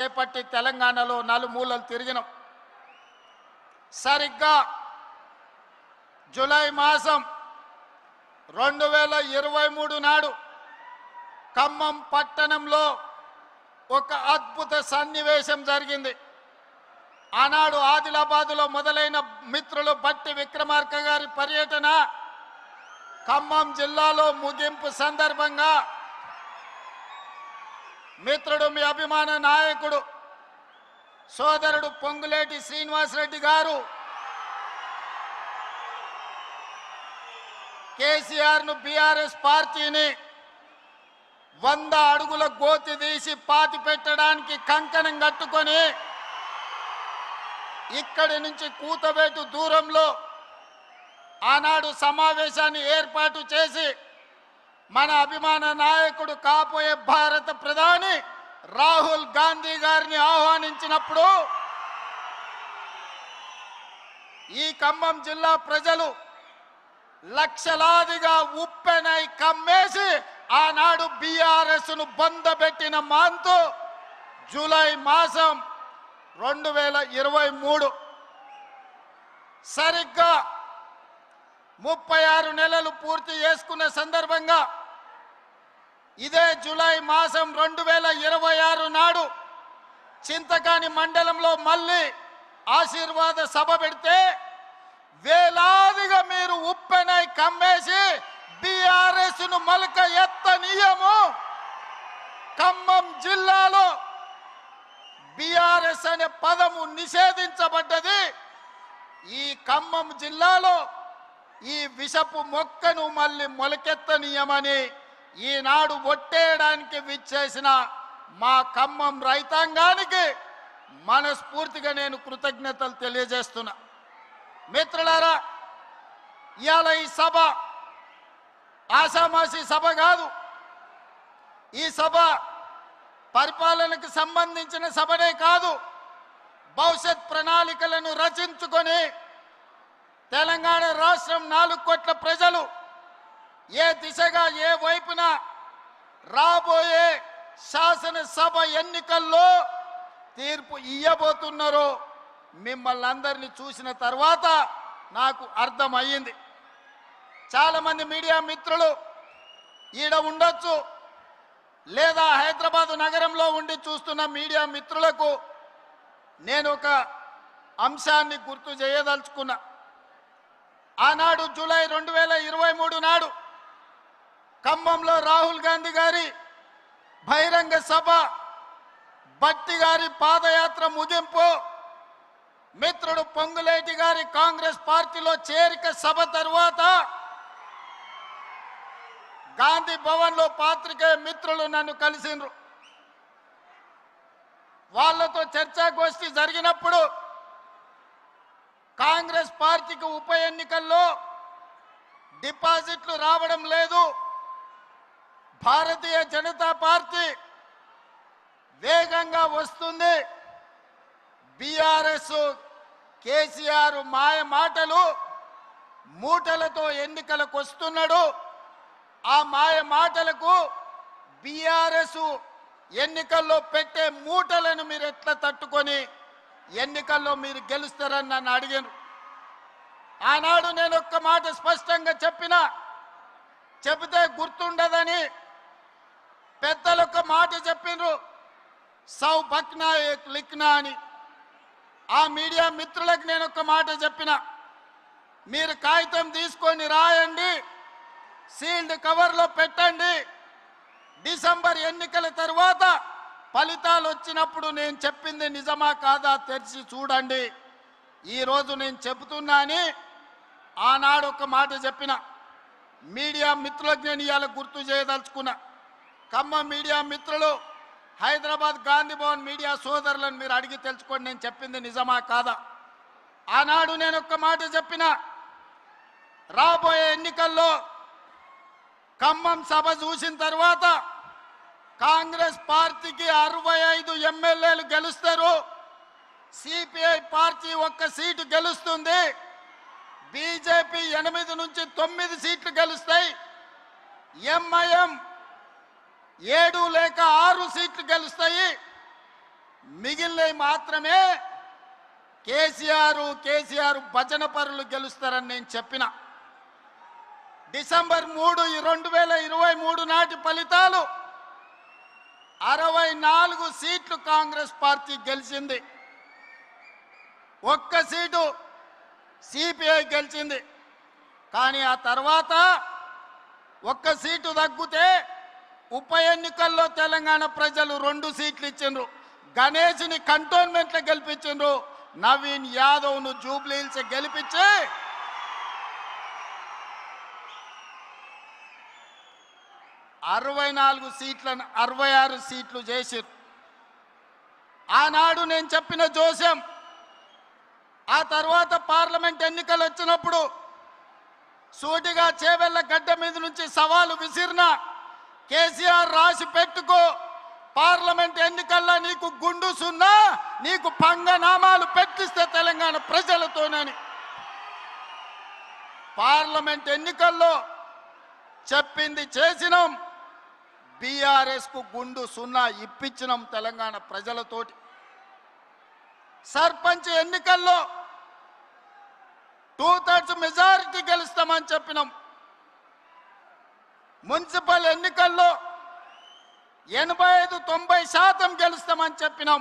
చేపట్టి తెలంగాణలో నలుమూలలు తిరిగినాం. సరిగ్గా జూలై మాసం 2023 నాడు ఖమ్మం పట్టణంలో ఒక అద్భుత సన్నివేశం జరిగింది. ఆనాడు ఆదిలాబాదులో మొదలైన మిత్రులు బట్టి విక్రమార్క గారి పర్యటన ఖమ్మం జిల్లాలో ముగింపు సందర్భంగా మిత్రుడు మీ అభిమాన నాయకుడు సోదరుడు పొంగులేటి శ్రీనివాసరెడ్డి గారు కేసీఆర్ను బీఆర్ఎస్ పార్టీని 100 అడుగుల గోతి తీసి పాతి పెట్టడానికి కంకణం కట్టుకొని ఇక్కడి నుంచి కూతవేటు దూరంలో ఆనాడు సమావేశాన్ని ఏర్పాటు చేసి మన అభిమాన నాయకుడు కాబోయే భారత ప్రధాని రాహుల్ గాంధీ గారిని ఆహ్వానించినప్పుడు ఈ ఖమ్మం జిల్లా ప్రజలు లక్షలాదిగా ఉప్పెనై కమ్మేసి ఆనాడు బీఆర్ఎస్ ను బందబెట్టిన మాంతు జూలై మాసం 2023 సరిగ్గా 36 నెలలు పూర్తి చేసుకున్న సందర్భంగా ఇదే జూలై మాసం 2026 నాడు చింతకాని మండలంలో మళ్ళీ ఆశీర్వాద సభ పెడితే వేలాదిగా మీరు ఉప్పెనై కమ్మేసి బీఆర్ఎస్ ను మలక ఎత్తనీయము. ఖమ్మం జిల్లాలో బీఆర్ఎస్ అనే పదము నిషేధించబడ్డది. ఈ ఖమ్మం జిల్లాలో ఈ విషపు మొక్కను మళ్ళీ మొలకెత్తనీయమని ఈనాడు ఒట్టేయడానికి విచ్చేసిన మా ఖమ్మం రైతాంగానికి మనస్ఫూర్తిగా నేను కృతజ్ఞతలు తెలియజేస్తున్నా. మిత్రులారా, ఇవాళ ఈ సభ ఆషామాషి సభ కాదు. ఈ సభ పరిపాలనకు సంబంధించిన సభనే కాదు, భవిష్యత్ ప్రణాళికలను రచించుకొని తెలంగాణ రాష్ట్రం 4 కోట్ల ప్రజలు ఏ దిశగా ఏ వైపున రాబోయే శాసనసభ ఎన్నికల్లో తీర్పు ఇయ్యబోతున్నారో మిమ్మల్ని అందరినీ చూసిన తర్వాత నాకు అర్థమయ్యింది. చాలామంది మీడియా మిత్రులు ఈడ ఉండొచ్చు, లేదా హైదరాబాదు నగరంలో ఉండి చూస్తున్న మీడియా మిత్రులకు నేను ఒక అంశాన్ని గుర్తు చేయదలుచుకున్నా. ఆనాడు జూలై 2023 నాడు ఖమ్మంలో రాహుల్ గాంధీ గారి బహిరంగ సభ, భట్టి గారి పాదయాత్ర ముగింపు, మిత్రుడు పొంగులేటి గారి కాంగ్రెస్ పార్టీలో చేరిక సభ తరువాత గాంధీ భవన్ లో పాత్రికేయ మిత్రులు నన్ను కలిసిండ్రు. వాళ్ళతో చర్చాగోష్ఠి జరిగినప్పుడు కాంగ్రెస్ పార్టీకి ఉప ఎన్నికల్లో డిపాజిట్లు రావడం లేదు, భారతీయ జనతా పార్టీ వేగంగా వస్తుంది, బీఆర్ఎస్ కేసీఆర్ మాయ మాటలు మూటలతో ఎన్నికలకు వస్తున్నాడు, ఆ మాయ మాటలకు బీఆర్ఎస్ ఎన్నికల్లో పెట్టే మూటలను మీరు ఎట్లా తట్టుకొని ఎన్నికల్లో మీరు గెలుస్తారని నన్ను అడిగాను. ఆనాడు నేను ఒక్క మాట స్పష్టంగా చెబితే గుర్తుండదని పెద్దలు ఒక మాట చెప్పిండ్రు, సౌ బక్నా ఏక్ లిఖ్నా అని. ఆ మీడియా మిత్రులకు నేను ఒక మాట చెప్పిన, మీరు కాగితం తీసుకొని రాయండి, సీల్డ్ కవర్లో పెట్టండి, డిసెంబర్ ఎన్నికల తర్వాత ఫలితాలు వచ్చినప్పుడు నేను చెప్పింది నిజమా కాదా తెరిచి చూడండి. ఈరోజు నేను చెబుతున్నా అని ఆనాడు ఒక మాట చెప్పిన. మీడియా మిత్రులకు నేను ఇవాళ గుర్తు చేయదలుచుకున్నా. ఖమ్మం మీడియా మిత్రులు, హైదరాబాద్ గాంధీ భవన్ మీడియా సోదరులను మీరు అడిగి తెలుసుకోండి నేను చెప్పింది నిజమా కాదా. ఆనాడు నేను ఒక మాట చెప్పిన, రాబోయే ఎన్నికల్లో ఖమ్మం సభ చూసిన తర్వాత కాంగ్రెస్ పార్టీకి 65 ఎమ్మెల్యేలు గెలుస్తారు, సిపిఐ పార్టీ 1 సీటు గెలుస్తుంది, బీజేపీ 8 నుంచి 9 సీట్లు గెలుస్తాయి, ఎంఐఎం 7 లేక 6 సీట్లు గెలుస్తాయి, మిగిలినవి మాత్రమే కేసీఆర్ భజన పరులు గెలుస్తారని నేను చెప్పిన. డిసెంబర్ 3, 2023 నాటి ఫలితాలు 64 సీట్లు కాంగ్రెస్ పార్టీ గెలిచింది. 1 సీటు సిపిఐ గెలిచింది. కానీ ఆ తర్వాత 1 సీటు తగ్గితే ఉప ఎన్నికల్లో తెలంగాణ ప్రజలు 2 సీట్లు ఇచ్చిండ్రు. గణేష్ని కంటోన్మెంట్లో గెలిపించిండ్రు. నవీన్ యాదవ్ను జూబ్లీహిల్స్ గెలిపించి 64 సీట్లను 66 సీట్లు చేసిరు. ఆనాడు నేను చెప్పిన జోస్యం ఆ తర్వాత పార్లమెంట్ ఎన్నికలు వచ్చినప్పుడు సూటిగా చేవెళ్ళ గడ్డ మీద నుంచి సవాలు విసిరిన కేసీఆర్ రాసి పెట్టుకో, పార్లమెంట్ ఎన్నికల్లో నీకు గుండు సున్నా, నీకు పంగనామాలు పెట్టిస్తే తెలంగాణ ప్రజలతోనని. పార్లమెంట్ ఎన్నికల్లో చెప్పింది చేసినాం. బీఆర్ఎస్కు గుండు సున్నా ఇప్పించినాం తెలంగాణ ప్రజలతోటి. సర్పంచ్ ఎన్నికల్లో 2/3 మెజారిటీ గెలుస్తామని చెప్పినాం. మున్సిపల్ ఎన్నికల్లో 85-90% గెలుస్తామని చెప్పినాం.